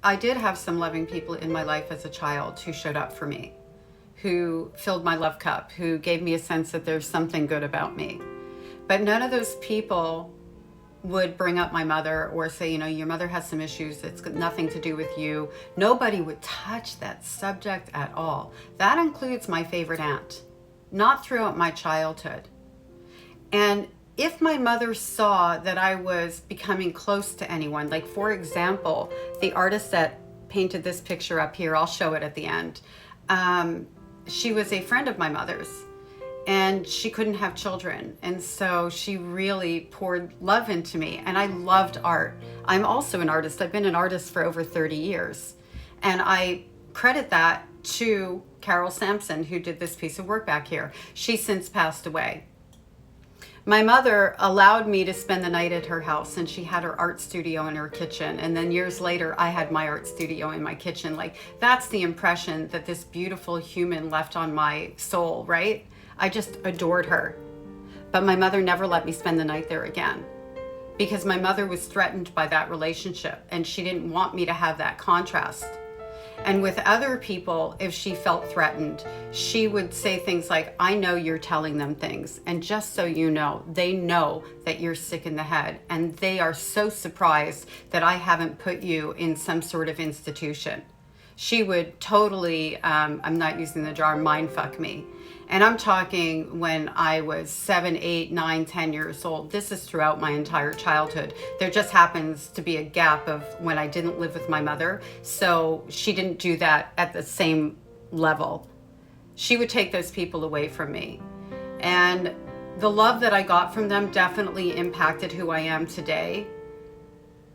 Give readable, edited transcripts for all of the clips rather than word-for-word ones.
I did have some loving people in my life as a child who showed up for me, who filled my love cup, who gave me a sense that there's something good about me. But none of those people would bring up my mother or say, your mother has some issues. It's got nothing to do with you. Nobody would touch that subject at all. That includes my favorite aunt, not throughout my childhood. And if my mother saw that I was becoming close to anyone, like for example, the artist that painted this picture up here, I'll show it at the end. She was a friend of my mother's, and she couldn't have children. And so she really poured love into me, and I loved art. I'm also an artist. I've been an artist for over 30 years. And I credit that to Carol Sampson, who did this piece of work back here. She's since passed away. My mother allowed me to spend the night at her house, and she had her art studio in her kitchen. And then years later, I had my art studio in my kitchen. Like, that's the impression that this beautiful human left on my soul, right? I just adored her. But my mother never let me spend the night there again, because my mother was threatened by that relationship, and she didn't want me to have that contrast. And with other people, if she felt threatened, she would say things like, I know you're telling them things, and just so you know, they know that you're sick in the head, and they are so surprised that I haven't put you in some sort of institution. She would totally, I'm not using the jar, mind fuck me. And I'm talking when I was 7, 8, 9, 10 years old. This is throughout my entire childhood. There just happens to be a gap of when I didn't live with my mother. So she didn't do that at the same level. She would take those people away from me. And the love that I got from them definitely impacted who I am today.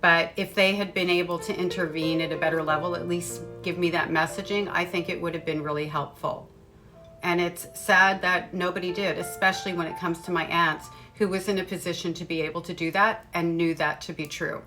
But if they had been able to intervene at a better level, at least give me that messaging, I think it would have been really helpful. And it's sad that nobody did, especially when it comes to my aunt, who was in a position to be able to do that and knew that to be true.